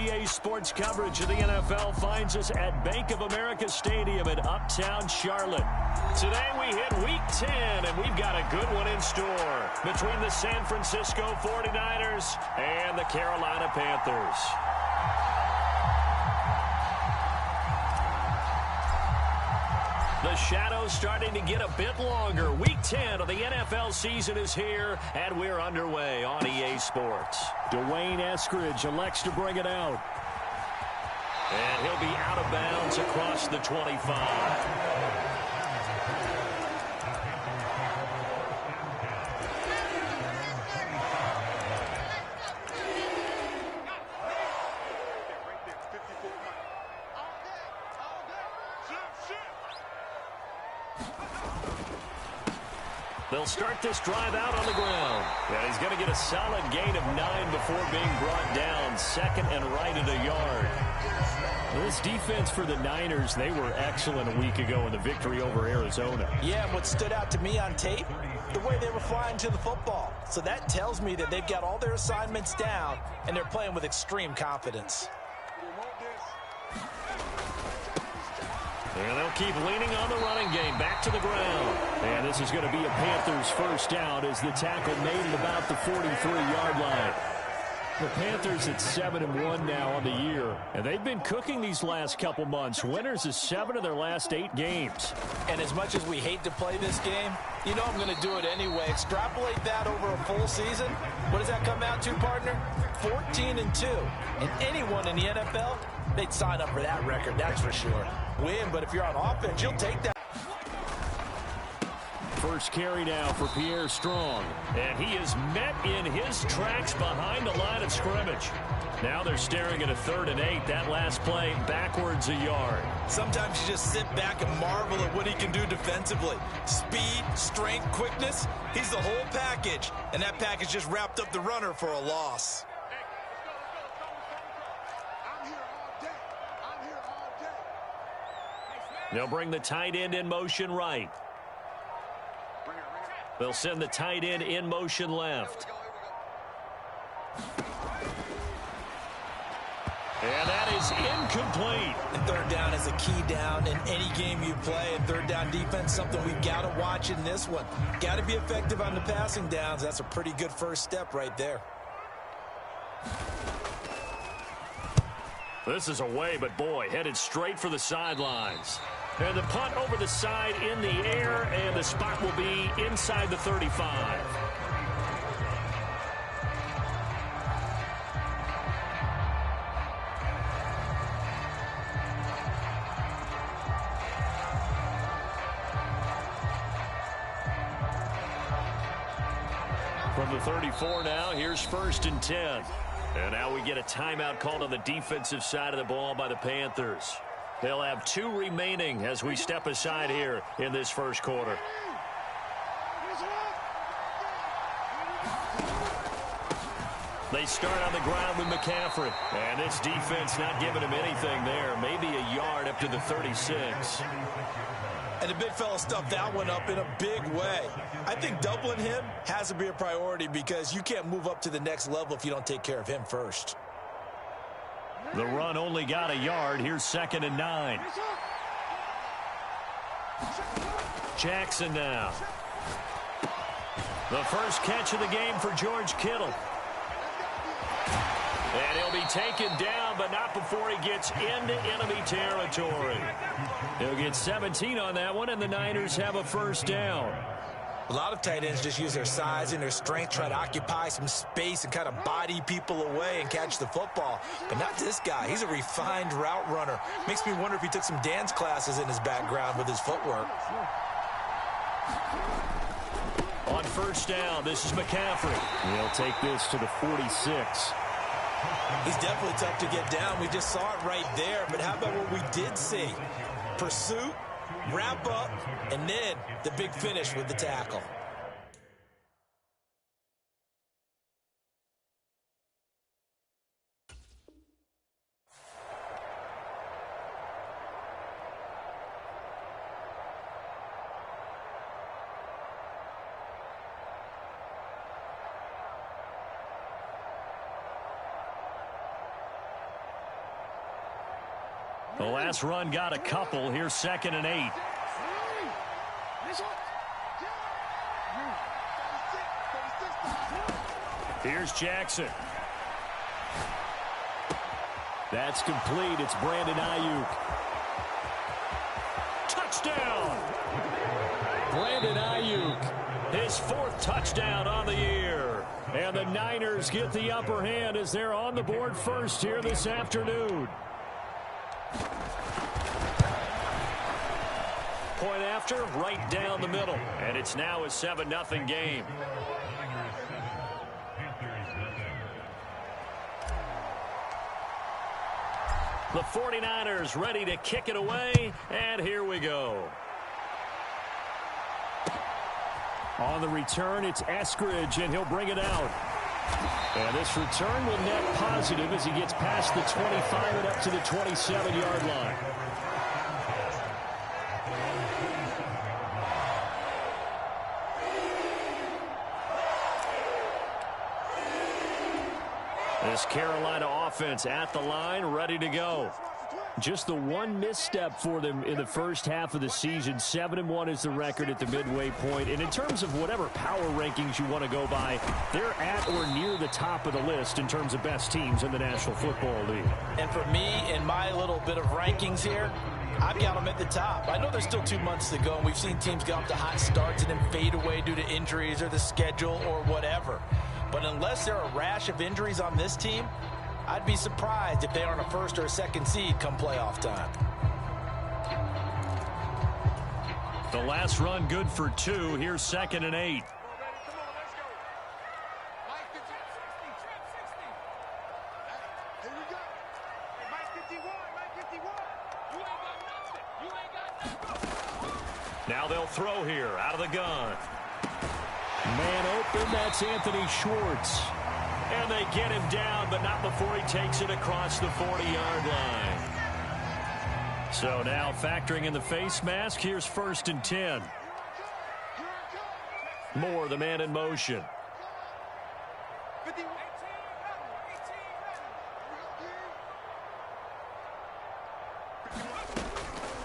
EA Sports coverage of the NFL finds us at Bank of America Stadium in Uptown Charlotte. Today we hit Week 10, and we've got a good one in store between the San Francisco 49ers and the Carolina Panthers. The shadow's starting to get a bit longer. Week 10 of the NFL season is here, and we're underway on EA Sports. Dwayne Eskridge elects to bring it out. And he'll be out of bounds across the 25. They'll start this drive out on the ground. Yeah, he's going to get a solid gain of 9 before being brought down. Second and right at a yard. Well, this defense for the Niners, they were excellent a week ago in the victory over Arizona. Yeah, and what stood out to me on tape, the way they were flying to the football. So that tells me that they've got all their assignments down, and they're playing with extreme confidence. And they'll keep leaning on the running game. Back to the ground. And this is going to be a Panthers first down as the tackle made at about the 43-yard line. The Panthers at 7-1 now on the year. And they've been cooking these last couple months. Winners of 7 of their last 8 games. And as much as we hate to play this game, you know I'm going to do it anyway. Extrapolate that over a full season. What does that come out to, partner? 14-2. And anyone in the NFL, they'd sign up for that record, that's for sure. Win, but if you're on offense, you'll take that. First carry now for Pierre Strong. And he is met in his tracks behind the line of scrimmage. Now they're staring at a 3rd and 8. That last play backwards a yard. Sometimes you just sit back and marvel at what he can do defensively. Speed, strength, quickness. He's the whole package. And that package just wrapped up the runner for a loss. They'll bring the tight end in motion right. They'll send the tight end in motion left. And that is incomplete. And 3rd down is a key down in any game you play. And 3rd down defense, something we've got to watch in this one. Got to be effective on the passing downs. That's a pretty good first step right there. This is away, but boy, headed straight for the sidelines. And the punt over the side in the air, and the spot will be inside the 35. From the 34 now, here's 1st and 10. And now we get a timeout called on the defensive side of the ball by the Panthers. They'll have 2 remaining as we step aside here in this first quarter. They start on the ground with McCaffrey. And this defense not giving him anything there. Maybe a yard up to the 36. And the big fella stuffed that one up in a big way. I think doubling him has to be a priority because you can't move up to the next level if you don't take care of him first. The run only got a yard. Here's 2nd and 9. Jackson now. The first catch of the game for George Kittle. And he'll be taken down, but not before he gets into enemy territory. He'll get 17 on that one, and the Niners have a first down. A lot of tight ends just use their size and their strength, try to occupy some space and kind of body people away and catch the football. But not this guy. He's a refined route runner. Makes me wonder if he took some dance classes in his background with his footwork. On first down, this is McCaffrey. He'll take this to the 46. He's definitely tough to get down. We just saw it right there. But how about what we did see? Pursuit, wrap up, and then the big finish with the tackle. The last run got a couple. Here's 2nd and 8. Here's Jackson. That's complete. It's Brandon Ayuk. Touchdown! Brandon Ayuk, his 4th touchdown on the year. And the Niners get the upper hand as they're on the board first here this afternoon. Point after, right down the middle. And it's now a 7-0 game. The 49ers ready to kick it away, and here we go. On the return, it's Eskridge, and he'll bring it out. And this return will net positive as he gets past the 25 and up to the 27-yard line. This Carolina offense at the line, ready to go. Just the one misstep for them in the first half of the season. 7-1 is the record at the midway point. And in terms of whatever power rankings you want to go by, they're at or near the top of the list in terms of best teams in the National Football League. And for me, in my little bit of rankings here, I've got them at the top. I know there's still 2 months to go, and we've seen teams get off to hot starts and then fade away due to injuries or the schedule or whatever. But unless there are a rash of injuries on this team, I'd be surprised if they aren't a 1st or a 2nd seed come playoff time. The last run good for 2. Here's 2nd and 8. Now they'll throw here out of the gun. Man open, that's Anthony Schwartz. And they get him down, but not before he takes it across the 40-yard line. So now factoring in the face mask, here's 1st and 10. Moore, the man in motion.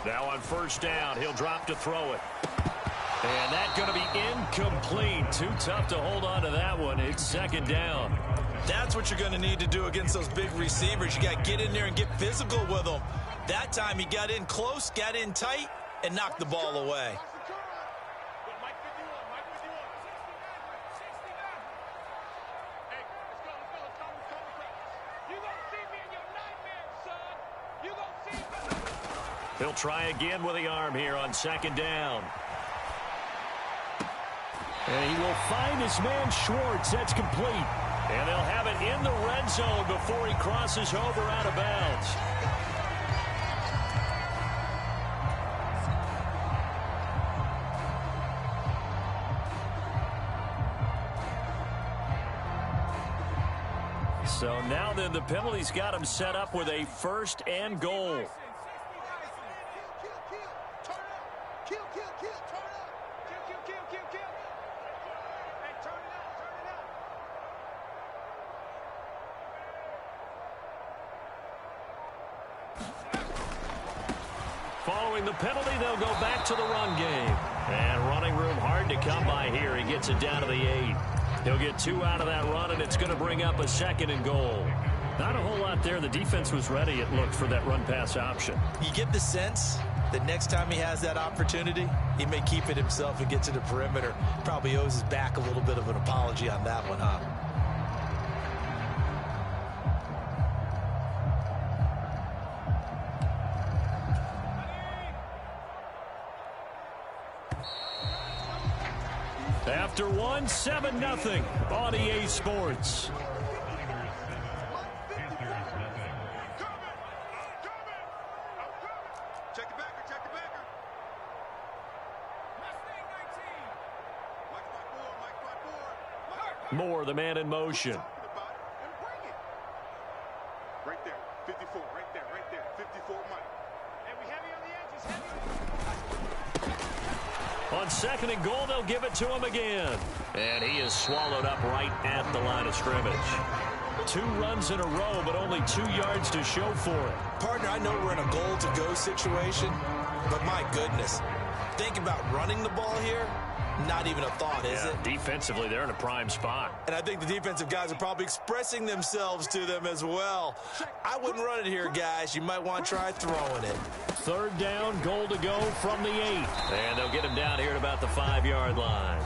Now on 1st down, he'll drop to throw it. And that's going to be incomplete. Too tough to hold on to that one. It's 2nd down. That's what you're going to need to do against those big receivers. You got to get in there and get physical with them. That time he got in close, got in tight, and knocked the ball away. He'll try again with the arm here on 2nd down. And he will find his man Schwartz. That's complete. And they'll have it in the red zone before he crosses over out of bounds. So now then the penalty's got him set up with a 1st and goal. Following the penalty, they'll go back to the run game. And running room hard to come by here. He gets it down to the 8. He'll get 2 out of that run, and it's going to bring up a 2nd and goal. Not a whole lot there. The defense was ready, it looked, for that run-pass option. You get the sense that next time he has that opportunity, he may keep it himself and get to the perimeter. Probably owes his back a little bit of an apology on that one, huh? After 7-0 on EA Sports. Moore, the man in motion. Right there, 54, right there, 54, Mike. And we heavy on the edges, heavy. On 2nd and goal, they'll give it to him again. And he is swallowed up right at the line of scrimmage. 2 runs in a row, but only 2 yards to show for it. Partner, I know we're in a goal-to-go situation, but my goodness, think about running the ball here. Not even a thought, is it? Defensively, they're in a prime spot. And I think the defensive guys are probably expressing themselves to them as well. I wouldn't run it here, guys. You might want to try throwing it. 3rd down, goal to go from the 8. And they'll get him down here at about the 5-yard line.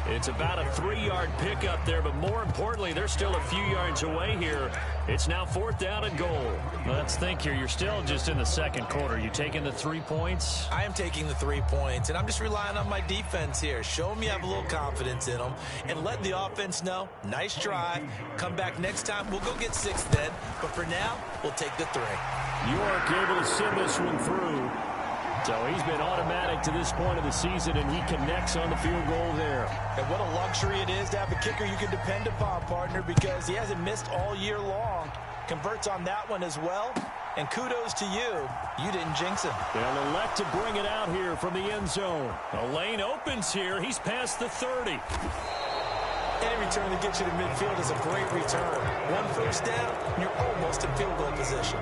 It's about a 3-yard pickup there, but more importantly, they're still a few yards away here. It's now 4th down and goal. Let's think here. You're still just in the 2nd quarter. You taking the 3 points? I am taking the 3 points, and I'm just relying on my defense here. Show them you have a little confidence in them, and let the offense know, nice drive. Come back next time. We'll go get 6 then, but for now, we'll take the 3. York able to send this one through. So he's been automatic to this point of the season, and he connects on the field goal there. And what a luxury it is to have a kicker you can depend upon, partner, because he hasn't missed all year long. Converts on that one as well. And kudos to you. You didn't jinx him. They'll elect to bring it out here from the end zone. A lane opens here. He's past the 30. Any return that gets you to midfield is a great return. 1 first down, and you're almost in field goal position.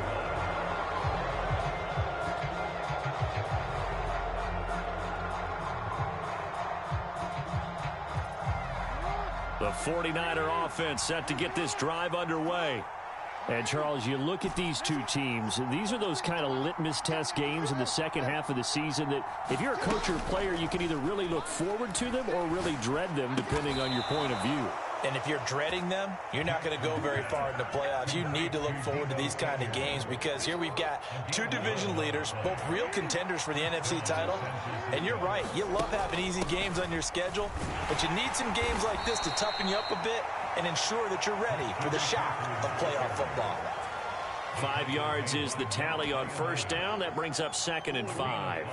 The 49er offense set to get this drive underway. And, Charles, you look at these two teams, these are those kind of litmus test games in the second half of the season that if you're a coach or a player, you can either really look forward to them or really dread them, depending on your point of view. And if you're dreading them, you're not going to go very far in the playoffs. You need to look forward to these kind of games because here we've got 2 division leaders, both real contenders for the NFC title. And you're right, you love having easy games on your schedule, but you need some games like this to toughen you up a bit and ensure that you're ready for the shock of playoff football. 5 yards is the tally on first down. That brings up 2nd and 5.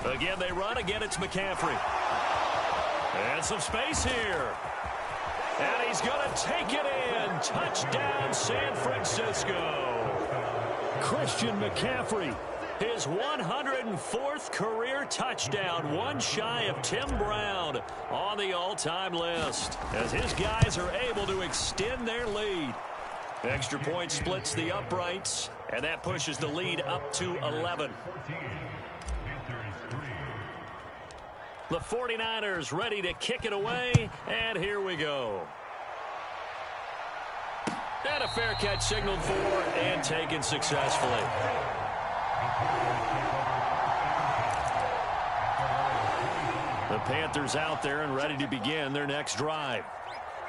Again, they run. Again, it's McCaffrey. And some space here. And he's going to take it in. Touchdown, San Francisco. Christian McCaffrey, his 104th career touchdown, one shy of Tim Brown on the all-time list, as his guys are able to extend their lead. Extra point splits the uprights, and that pushes the lead up to 11. The 49ers ready to kick it away, and here we go. And a fair catch signaled for and taken successfully. The Panthers out there and ready to begin their next drive.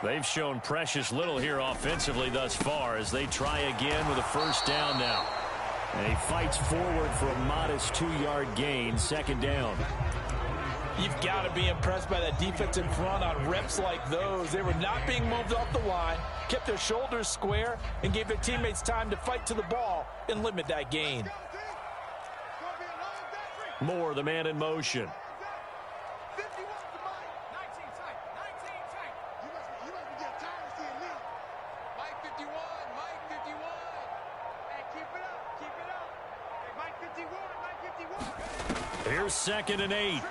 They've shown precious little here offensively thus far as they try again with a first down now. And he fights forward for a modest 2-yard gain, 2nd down. You've got to be impressed by that defense in front on reps like those. They were not being moved off the line, kept their shoulders square, and gave their teammates time to fight to the ball and limit that gain. Moore, the man in motion. Here's 2nd and 8.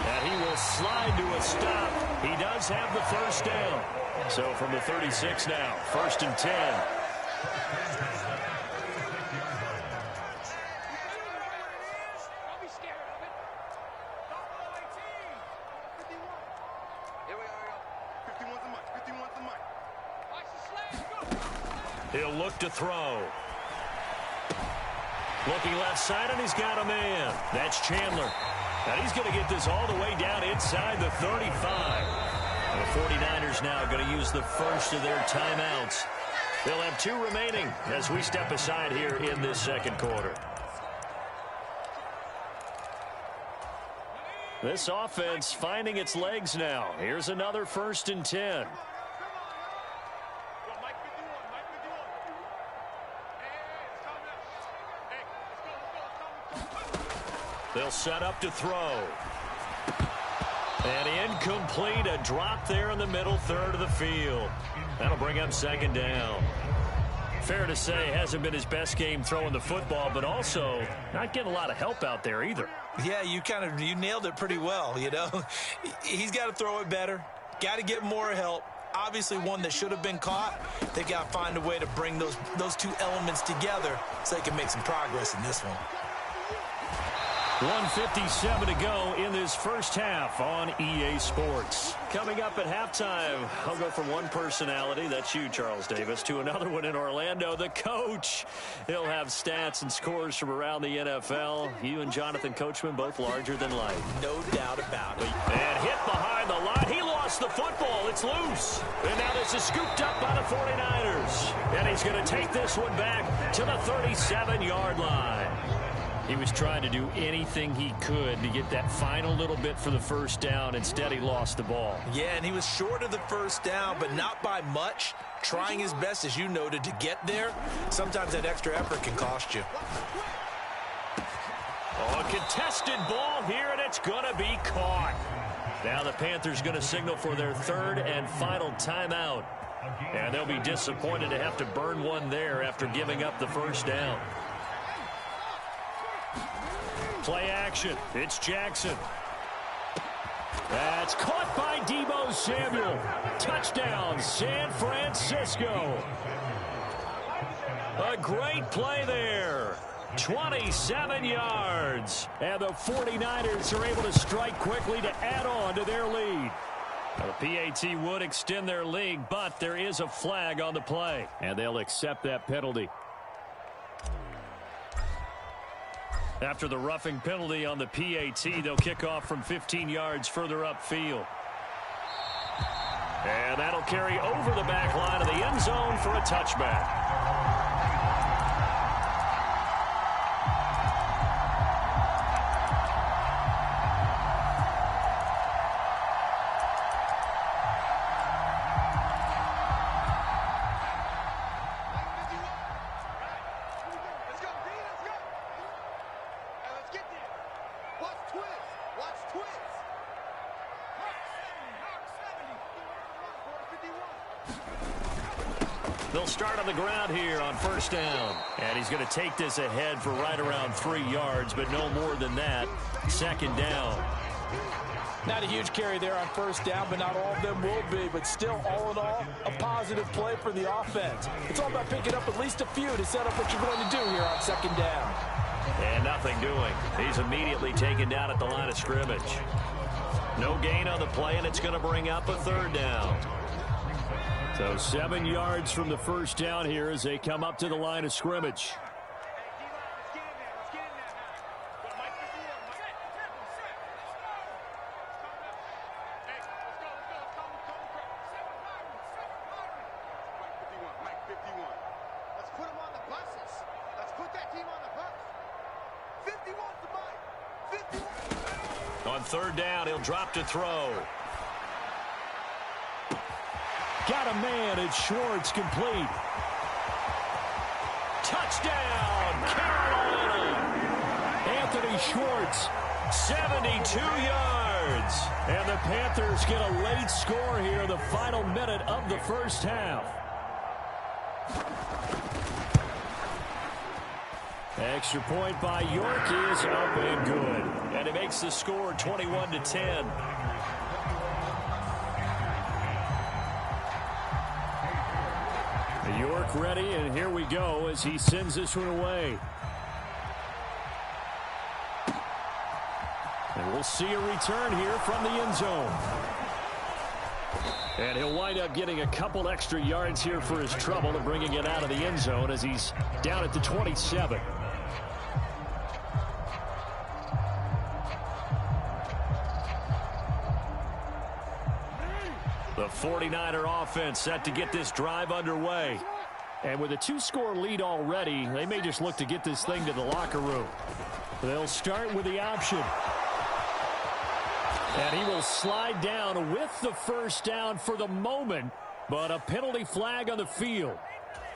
And he will slide to a stop. He does have the first down. So from the 36 now, 1st and 10. He'll look to throw. Looking left side, and he's got a man. That's Chandler. And he's going to get this all the way down inside the 35. The 49ers now going to use the first of their timeouts. They'll have 2 remaining as we step aside here in this second quarter. This offense finding its legs now. Here's another 1st and 10. They'll set up to throw. And incomplete, a drop there in the middle third of the field. That'll bring up 2nd down. Fair to say, hasn't been his best game throwing the football, but also not getting a lot of help out there either. Yeah, you nailed it pretty well, you know. He's got to throw it better, got to get more help. Obviously one that should have been caught. They got to find a way to bring those two elements together so they can make some progress in this one. 1:57 to go in this first half on EA Sports. Coming up at halftime, I'll go from one personality, that's you, Charles Davis, to another one in Orlando, the coach. He'll have stats and scores from around the NFL. You and Jonathan Coachman both larger than life. No doubt about it. And hit behind the line. He lost the football. It's loose. And now this is scooped up by the 49ers. And he's going to take this one back to the 37-yard line. He was trying to do anything he could to get that final little bit for the first down. Instead, he lost the ball. Yeah, and he was short of the first down, but not by much. Trying his best, as you noted, to get there. Sometimes that extra effort can cost you. Oh, a contested ball here, and it's going to be caught. Now the Panthers going to signal for their third and final timeout. And they'll be disappointed to have to burn one there after giving up the first down. Play action. It's Jackson. That's caught by Deebo Samuel. Touchdown, San Francisco. A great play there. 27 yards. And the 49ers are able to strike quickly to add on to their lead. Now, the PAT would extend their lead, but there is a flag on the play. And they'll accept that penalty. After the roughing penalty on the PAT, they'll kick off from 15 yards further upfield. And that'll carry over the back line of the end zone for a touchback. They'll start on the ground here on first down. And he's going to take this ahead for right around 3 yards, but no more than that. Second down. Not a huge carry there on first down, but not all of them will be. But still, all in all, a positive play for the offense. It's all about picking up at least a few to set up what you're going to do here on second down. And nothing doing. He's immediately taken down at the line of scrimmage. No gain on the play, and it's going to bring up a third down. So 7 yards from the first down here as they come up to the line of scrimmage. On third down, he'll drop to throw. Got a man, it's Schwartz, complete. Touchdown, Carolina! Anthony Schwartz, 72 yards. And the Panthers get a late score here, the final minute of the first half. Extra point by York is up and good. And it makes the score 21-10. York ready, and here we go as he sends this one away. And we'll see a return here from the end zone. And he'll wind up getting a couple extra yards here for his trouble and bringing it out of the end zone as he's down at the 27. The 49er offense set to get this drive underway. And with a 2-score lead already, they may just look to get this thing to the locker room. They'll start with the option. And he will slide down with the first down for the moment, but a penalty flag on the field.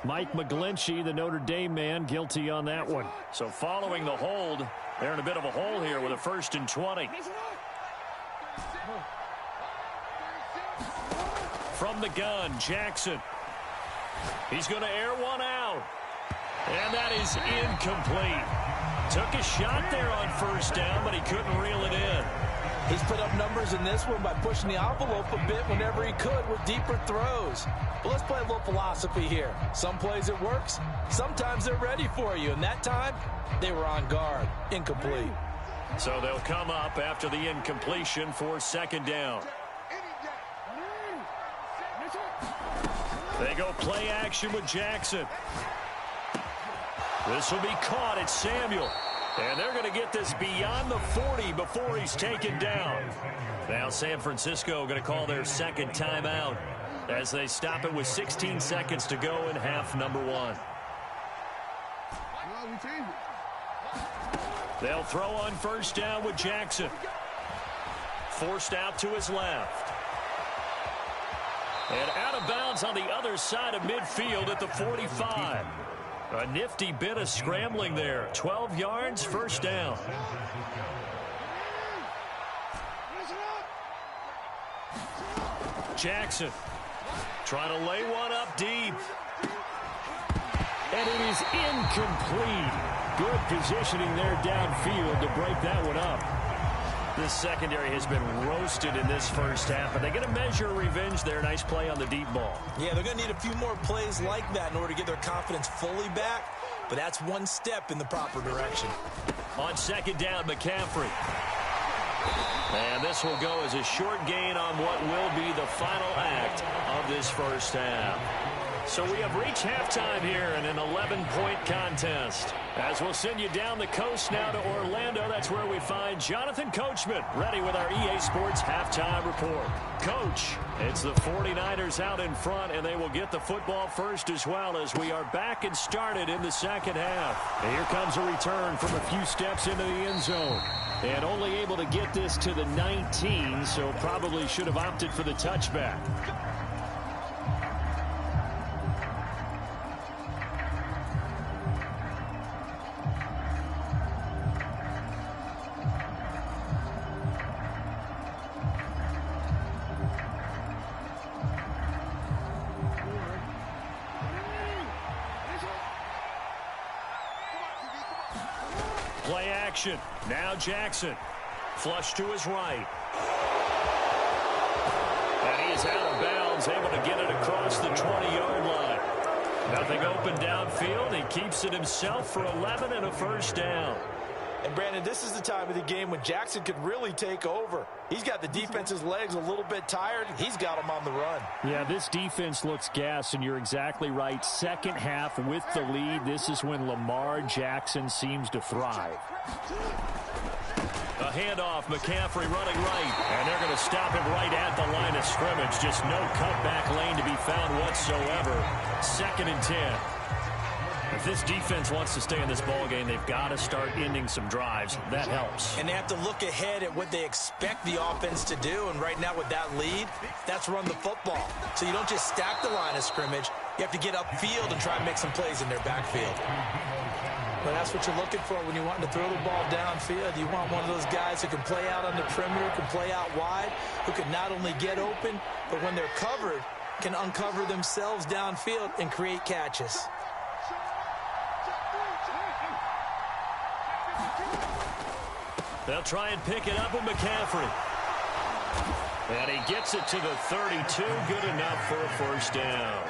Mike McGlinchey, the Notre Dame man, guilty on that one. So following the hold, they're in a bit of a hole here with a 1st and 20. From the gun, Jackson. He's going to air one out. And that is incomplete. Took a shot there on first down, but he couldn't reel it in. He's put up numbers in this one by pushing the envelope a bit whenever he could with deeper throws. But let's play a little philosophy here. Some plays it works. Sometimes they're ready for you. And that time, they were on guard. Incomplete. So they'll come up after the incompletion for second down. They go play action with Jackson. This will be caught at Samuel. And they're going to get this beyond the 40 before he's taken down. Now San Francisco going to call their second timeout as they stop it with 16 seconds to go in half number one. They'll throw on first down with Jackson. Forced out to his left. And out of bounds on the other side of midfield at the 45. A nifty bit of scrambling there. 12 yards, first down. Jackson trying to lay one up deep. And it is incomplete. Good positioning there downfield to break that one up. This secondary has been roasted in this first half, but they're going to measure revenge there. Nice play on the deep ball. Yeah, they're going to need a few more plays like that in order to get their confidence fully back, but that's one step in the proper direction. On second down, McCaffrey. And this will go as a short gain on what will be the final act of this first half. So we have reached halftime here in an 11-point contest. As we'll send you down the coast now to Orlando, that's where we find Jonathan Coachman ready with our EA Sports halftime report. Coach, it's the 49ers out in front, and they will get the football first as well as we are back and started in the second half. And here comes a return from a few steps into the end zone. And only able to get this to the 19, so probably should have opted for the touchback. Play action. Now Jackson. Flush to his right. And he is out of bounds, able to get it across the 20-yard line. Nothing open downfield. He keeps it himself for 11 and a first down. And, Brandon, this is the time of the game when Jackson could really take over. He's got the defense's legs a little bit tired. He's got them on the run. Yeah, this defense looks gassed, and you're exactly right. Second half with the lead, this is when Lamar Jackson seems to thrive. A handoff, McCaffrey running right, and they're going to stop him right at the line of scrimmage. Just no cutback lane to be found whatsoever. Second and 10. If this defense wants to stay in this ballgame, they've got to start ending some drives. That helps. And they have to look ahead at what they expect the offense to do. And right now with that lead, that's run the football. So you don't just stack the line of scrimmage. You have to get upfield and try and make some plays in their backfield. But that's what you're looking for when you want to throw the ball downfield. You want one of those guys who can play out on the perimeter, can play out wide, who can not only get open, but when they're covered, can uncover themselves downfield and create catches. They'll try and pick it up with McCaffrey. And he gets it to the 32. Good enough for a first down.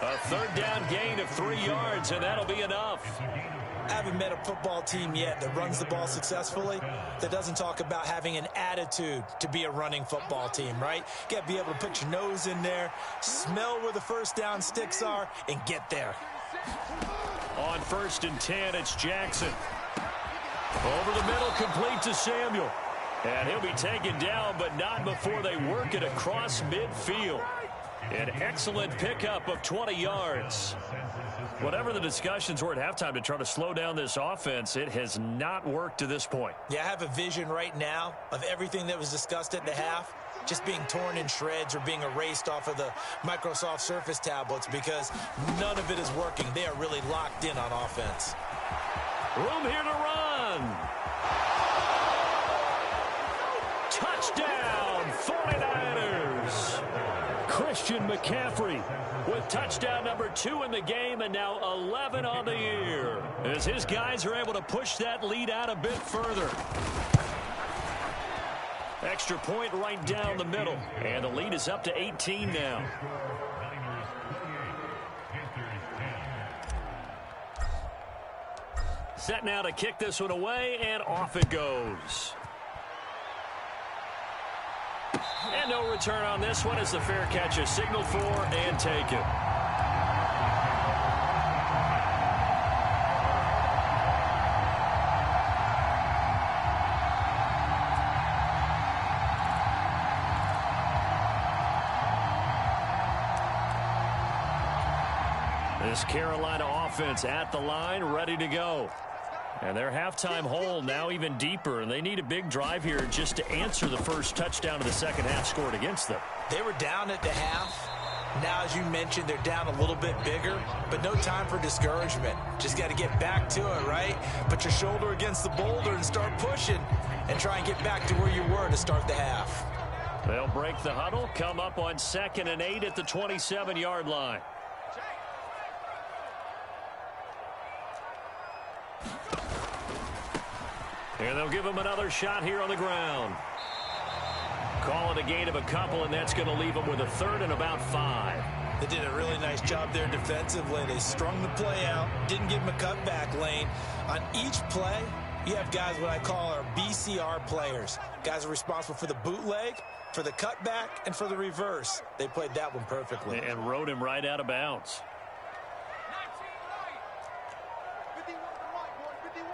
A third down gain of 3 yards, and that'll be enough. I haven't met a football team yet that runs the ball successfully that doesn't talk about having an attitude to be a running football team, right? You got to be able to put your nose in there, smell where the first down sticks are, and get there. On first and 10, it's Jackson. Over the middle, complete to Samuel. And he'll be taken down, but not before they work it across midfield. An excellent pickup of 20 yards. Whatever the discussions were at halftime to try to slow down this offense, it has not worked to this point. Yeah, I have a vision right now of everything that was discussed at the half just being torn in shreds or being erased off of the Microsoft Surface tablets because none of it is working. They are really locked in on offense. Room here to run. Touchdown, 49ers. Christian McCaffrey with touchdown number 2 in the game and now 11 on the year as his guys are able to push that lead out a bit further. Extra point right down the middle, and the lead is up to 18 now. Set now to kick this one away, and off it goes. And no return on this one as the fair catch is signaled for and taken. This Carolina offense at the line, ready to go. And their halftime hole now even deeper, and they need a big drive here just to answer the first touchdown of the second half scored against them. They were down at the half. Now, as you mentioned, they're down a little bit bigger, but no time for discouragement. Just got to get back to it, right? Put your shoulder against the boulder and start pushing and try and get back to where you were to start the half. They'll break the huddle, come up on 2nd and 8 at the 27-yard line. And they'll give him another shot here on the ground. Call it a gain of a couple, and that's going to leave them with a 3rd and about 5. They did a really nice job there defensively. They strung the play out, didn't give him a cutback lane. On each play, you have guys what I call our BCR players. Guys are responsible for the bootleg, for the cutback, and for the reverse. They played that one perfectly. And rode him right out of bounds. 51 to Mike, boy, 51.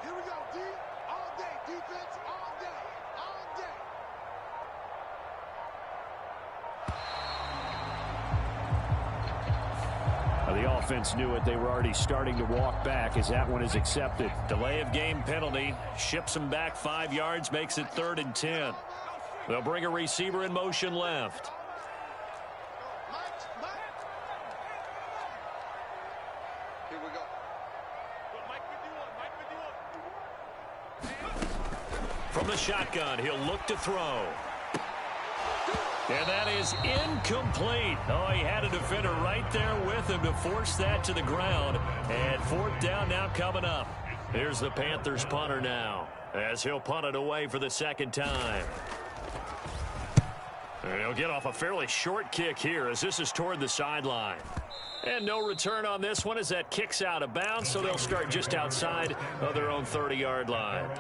Here we go, D. All day, defense, all day, all day. The offense knew it. They were already starting to walk back as that one is accepted. Delay of game penalty. Ships them back 5 yards, makes it 3rd and 10. They'll bring a receiver in motion left. Here we go. Mike 51, Mike 51. From the shotgun, he'll look to throw. And that is incomplete. Oh, he had a defender right there with him to force that to the ground. And 4th down now coming up. Here's the Panthers punter now as he'll punt it away for the 2nd time. And he'll get off a fairly short kick here as this is toward the sideline. And no return on this one as that kicks out of bounds, so they'll start just outside of their own 30-yard line.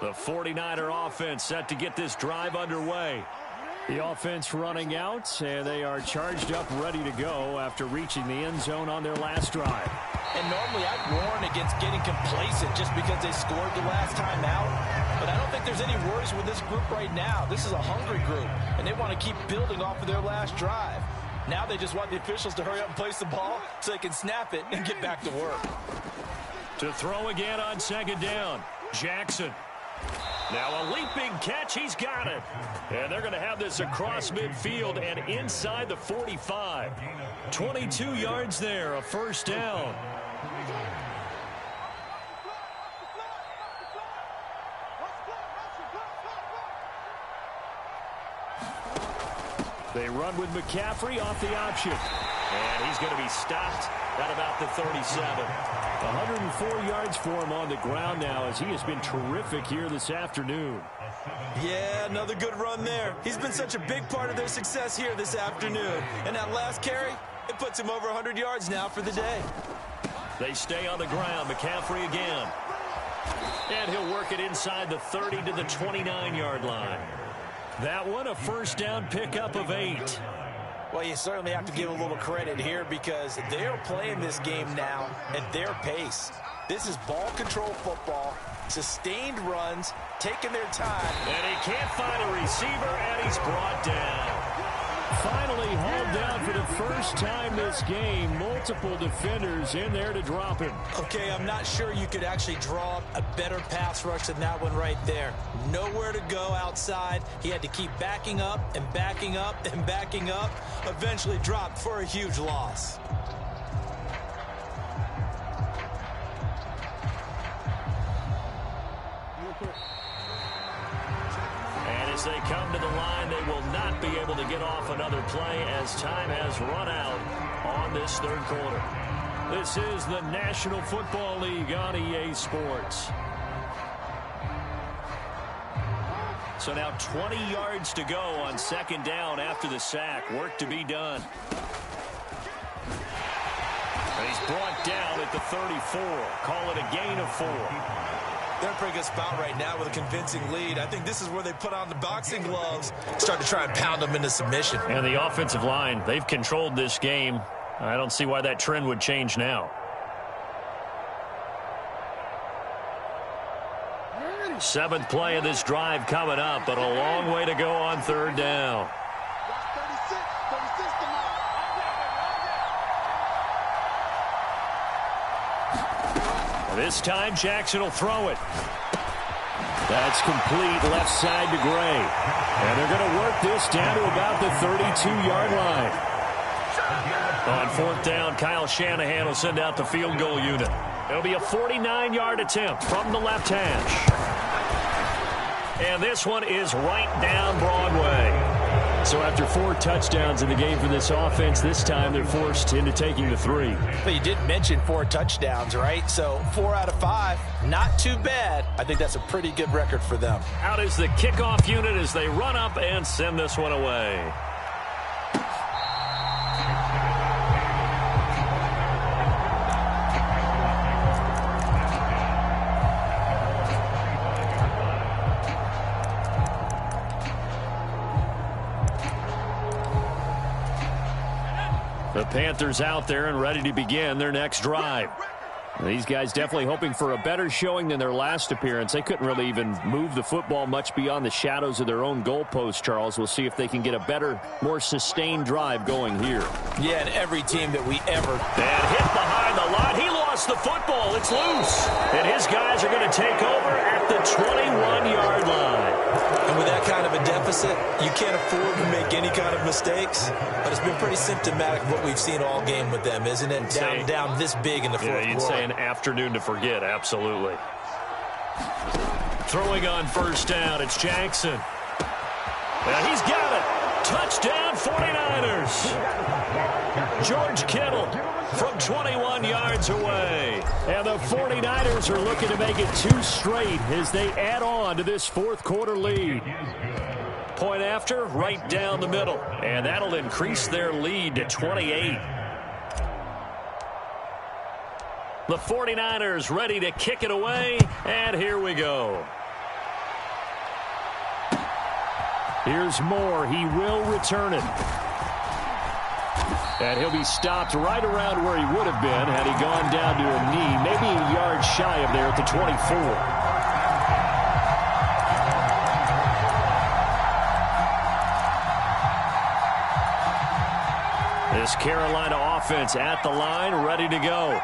The 49er offense set to get this drive underway. The offense running out, and they are charged up, ready to go after reaching the end zone on their last drive. And normally I'd warn against getting complacent just because they scored the last time out. But I don't think there's any worries with this group right now. This is a hungry group, and they want to keep building off of their last drive. Now they just want the officials to hurry up and place the ball so they can snap it and get back to work. To throw again on 2nd down, Jackson. Now a leaping catch, he's got it. And they're going to have this across midfield and inside the 45. 22 yards there, a 1st down. They run with McCaffrey off the option. And he's going to be stopped at about the 37. 104 yards for him on the ground now as he has been terrific here this afternoon. Yeah, another good run there. He's been such a big part of their success here this afternoon. And that last carry, it puts him over 100 yards now for the day. They stay on the ground. McCaffrey again. And he'll work it inside the 30 to the 29-yard line. That one a 1st down pickup of 8. Well, you certainly have to give a little credit here because they're playing this game now at their pace. This is ball control football, sustained runs, taking their time. And he can't find a receiver, and he's brought down. Finally hauled down for the first time this game. Multiple defenders in there to drop him. Okay, I'm not sure you could actually draw up a better pass rush than that one right there. Nowhere to go outside. He had to keep backing up and backing up and backing up. Eventually dropped for a huge loss. As they come to the line, they will not be able to get off another play as time has run out on this third quarter. This is the National Football League on EA Sports. So now 20 yards to go on second down after the sack. Work to be done. And he's brought down at the 34. Call it a gain of 4. They're in a pretty good spot right now with a convincing lead. I think this is where they put on the boxing gloves, start to try and pound them into submission. And the offensive line, they've controlled this game. I don't see why that trend would change now. Seventh play of this drive coming up, but a long way to go on third down. This time, Jackson will throw it. That's complete left side to Gray. And they're going to work this down to about the 32-yard line. On fourth down, Kyle Shanahan will send out the field goal unit. It'll be a 49-yard attempt from the left hash. And this one is right down Broadway. So after 4 touchdowns in the game for this offense, this time they're forced into taking the 3. But you did mention 4 touchdowns, right? So 4 out of 5, not too bad. I think that's a pretty good record for them. Out is the kickoff unit as they run up and send this one away. The Panthers out there and ready to begin their next drive. These guys definitely hoping for a better showing than their last appearance. They couldn't really even move the football much beyond the shadows of their own goalpost, Charles. We'll see if they can get a better, more sustained drive going here. Yeah, and every team that we ever... And hit behind the line. He lost the football. It's loose. And his guys are going to take over at the 21-yard line. And with that kind of a deficit, you can't afford to make any kind of mistakes. But it's been pretty symptomatic of what we've seen all game with them, isn't it? Down this big in the fourth quarter. You'd say an afternoon to forget, absolutely. Throwing on first down, it's Jackson. And he's got it. Touchdown, 49ers. George Kittle from 21 yards away. And the 49ers are looking to make it 2 straight as they add on to this fourth quarter lead. Point after, right down the middle. And that'll increase their lead to 28. The 49ers ready to kick it away. And here we go. Here's Moore. He will return it. And he'll be stopped right around where he would have been had he gone down to a knee, maybe a yard shy of there at the 24. This Carolina offense at the line, ready to go.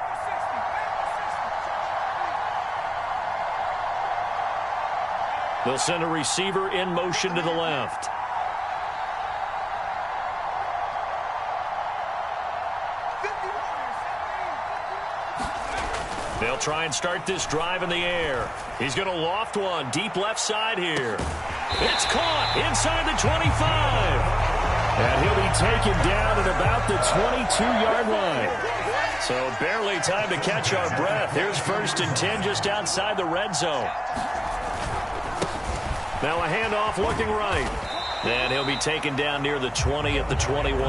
They'll send a receiver in motion to the left. They'll try and start this drive in the air. He's going to loft one deep left side here. It's caught inside the 25. And he'll be taken down at about the 22-yard line. So barely time to catch our breath. Here's 1st and 10 just outside the red zone. Now a handoff looking right. And he'll be taken down near the 20 at the 21.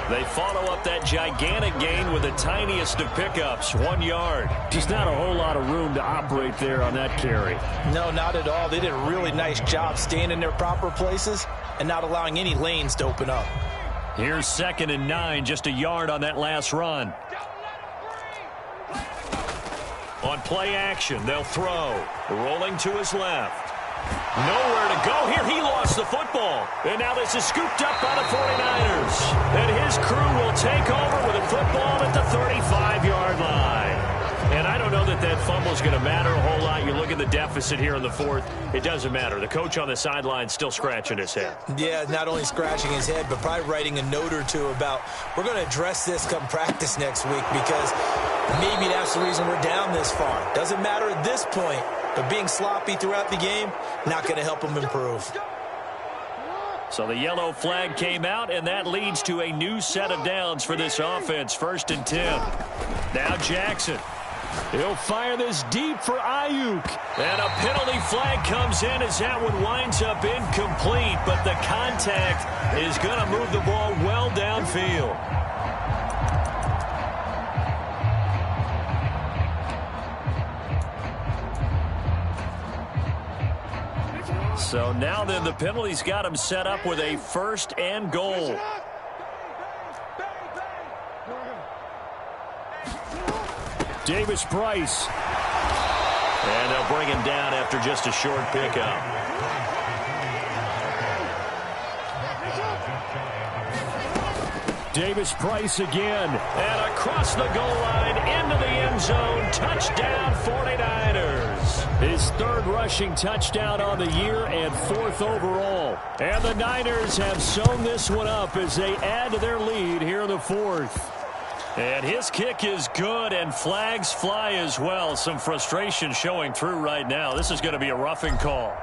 They follow up that gigantic gain with the tiniest of pickups, 1 yard. Just not a whole lot of room to operate there on that carry. No, not at all. They did a really nice job staying in their proper places and not allowing any lanes to open up. Here's 2nd and 9, just a yard on that last run. On play action, they'll throw. Rolling to his left. Nowhere to go here. He lost the football. And now this is scooped up by the 49ers. And his crew will take over with a football at the 35-yard line. And I don't know that that fumble is going to matter a whole lot. You look at the deficit here in the fourth. It doesn't matter. The coach on the sideline still scratching his head. Yeah, not only scratching his head, but probably writing a note or two about we're going to address this come practice next week because maybe that's the reason we're down this far. Doesn't matter at this point. But being sloppy throughout the game, not going to help them improve. So the yellow flag came out, and that leads to a new set of downs for this offense. 1st and 10. Now Jackson. He'll fire this deep for Ayuk. And a penalty flag comes in as that one winds up incomplete. But the contact is going to move the ball well downfield. So now then the penalty's got him set up with a 1st and goal. Davis Price. And they'll bring him down after just a short pickup. Davis Price again. And across the goal line into the end zone. Touchdown 49ers. His 3rd rushing touchdown on the year and 4th overall. And the Niners have sewn this one up as they add to their lead here in the 4th. And his kick is good, and flags fly as well. Some frustration showing through right now. This is going to be a roughing call.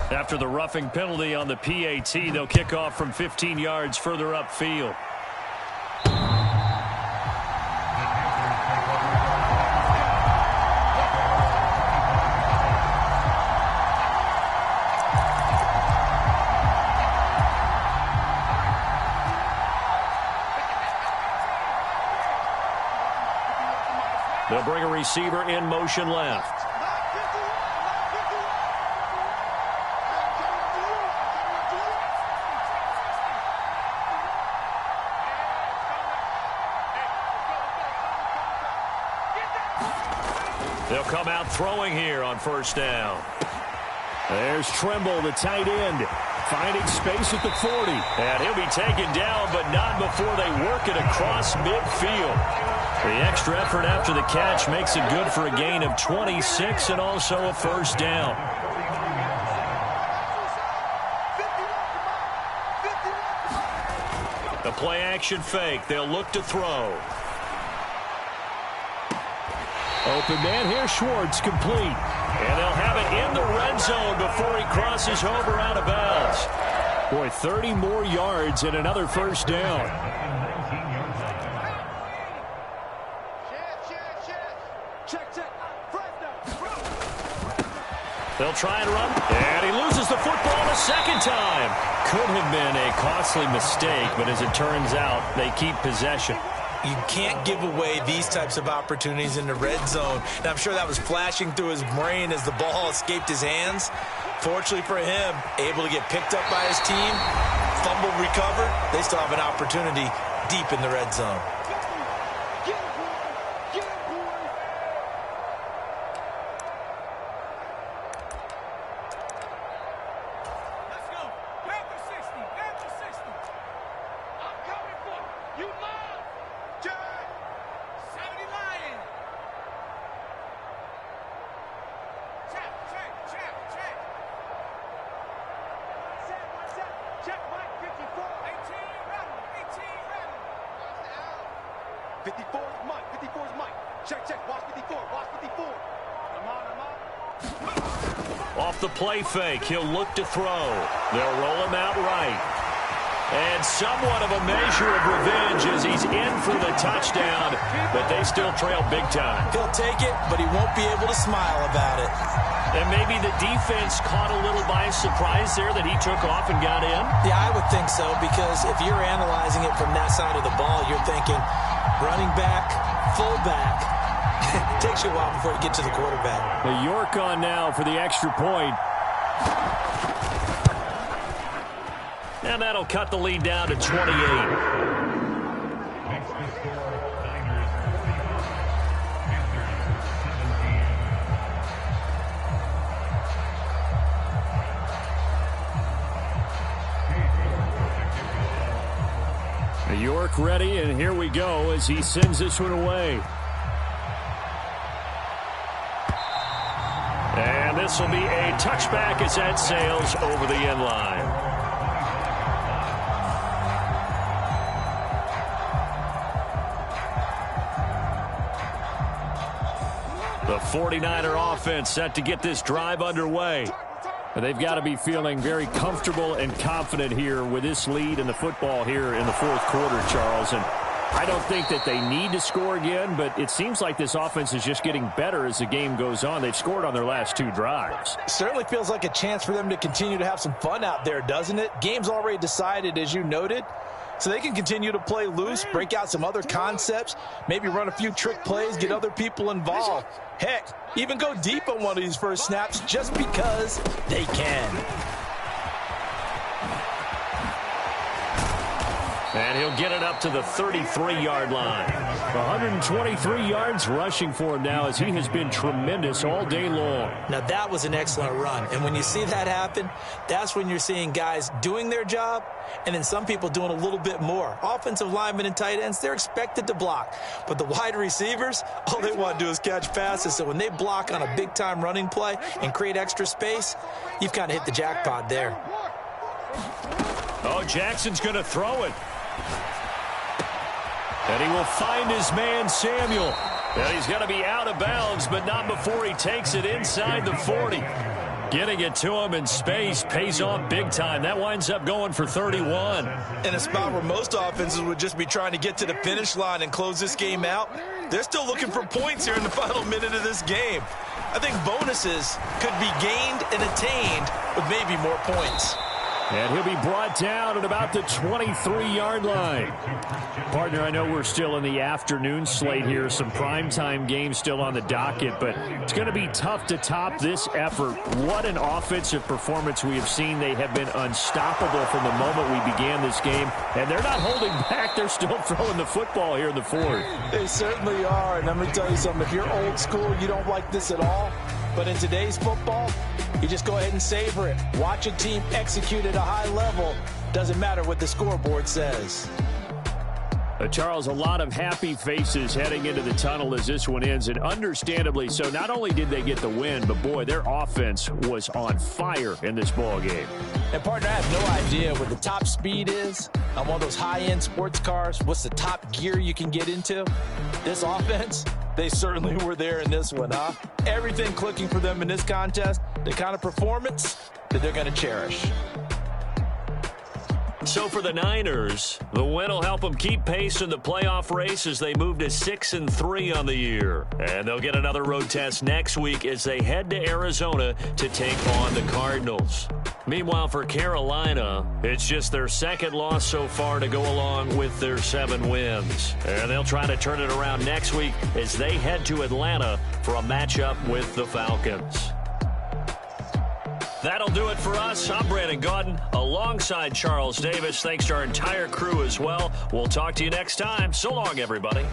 After the roughing penalty on the PAT, they'll kick off from 15 yards further upfield. They'll bring a receiver in motion left. They'll come out throwing here on 1st down. There's Trimble, the tight end, finding space at the 40. And he'll be taken down, but not before they work it across midfield. The extra effort after the catch makes it good for a gain of 26 and also a 1st down. The play action fake. They'll look to throw. Open man here, Schwartz, complete. And they'll have it in the red zone before he crosses over out of bounds. Boy, 30 more yards and another 1st down. They'll try and run, and he loses the football a 2nd time. Could have been a costly mistake, but as it turns out, they keep possession. You can't give away these types of opportunities in the red zone. And I'm sure that was flashing through his brain as the ball escaped his hands. Fortunately for him, able to get picked up by his team, fumble recovered. They still have an opportunity deep in the red zone. Off the play fake, he'll look to throw. They'll roll him out right. And somewhat of a measure of revenge as he's in for the touchdown, but they still trail big time. He'll take it, but he won't be able to smile about it. And maybe the defense caught a little by surprise there that he took off and got in? Yeah, I would think so, because if you're analyzing it from that side of the ball, you're thinking running back, fullback. It takes you a while before you get to the quarterback. The York on now for the extra point. And that'll cut the lead down to 28. York ready, and here we go as he sends this one away. And this will be a touchback as that sails over the end line. The 49er offense set to get this drive underway. They've got to be feeling very comfortable and confident here with this lead in the football here in the fourth quarter, Charles. And I don't think that they need to score again, but it seems like this offense is just getting better as the game goes on. They've scored on their last 2 drives. Certainly feels like a chance for them to continue to have some fun out there, doesn't it? Game's already decided, as you noted. So they can continue to play loose, break out some other concepts, maybe run a few trick plays, get other people involved. Heck, even go deep on one of these first snaps just because they can. And he'll get it up to the 33-yard line. 123 yards rushing for him now as he has been tremendous all day long. Now, that was an excellent run. And when you see that happen, that's when you're seeing guys doing their job and then some people doing a little bit more. Offensive linemen and tight ends, they're expected to block. But the wide receivers, all they want to do is catch passes. So when they block on a big-time running play and create extra space, you've kind of hit the jackpot there. Oh, Jackson's going to throw it. And he will find his man, Samuel. And he's going to be out of bounds, but not before he takes it inside the 40. Getting it to him in space pays off big time. That winds up going for 31. In a spot where most offenses would just be trying to get to the finish line and close this game out, they're still looking for points here in the final minute of this game. I think bonuses could be gained and attained with maybe more points. And he'll be brought down at about the 23-yard line. Partner, I know we're still in the afternoon slate here. Some primetime games still on the docket, but it's going to be tough to top this effort. What an offensive performance we have seen. They have been unstoppable from the moment we began this game, and they're not holding back. They're still throwing the football here in the fourth. They certainly are, and I'm going to tell you something. If you're old school, you don't like this at all. But in today's football, you just go ahead and savor it. Watch a team execute at a high level. Doesn't matter what the scoreboard says. Charles, a lot of happy faces heading into the tunnel as this one ends, and understandably so. Not only did they get the win, but, boy, their offense was on fire in this ball game. And, partner, I have no idea what the top speed is on one of those high-end sports cars. What's the top gear you can get into? This offense, they certainly were there in this one, huh? Everything clicking for them in this contest, the kind of performance that they're going to cherish. So for the Niners, the win will help them keep pace in the playoff race as they move to 6-3 on the year. And they'll get another road test next week as they head to Arizona to take on the Cardinals. Meanwhile, for Carolina, it's just their second loss so far to go along with their 7 wins. And they'll try to turn it around next week as they head to Atlanta for a matchup with the Falcons. That'll do it for us. I'm Brandon Gaudin alongside Charles Davis. Thanks to our entire crew as well. We'll talk to you next time. So long, everybody.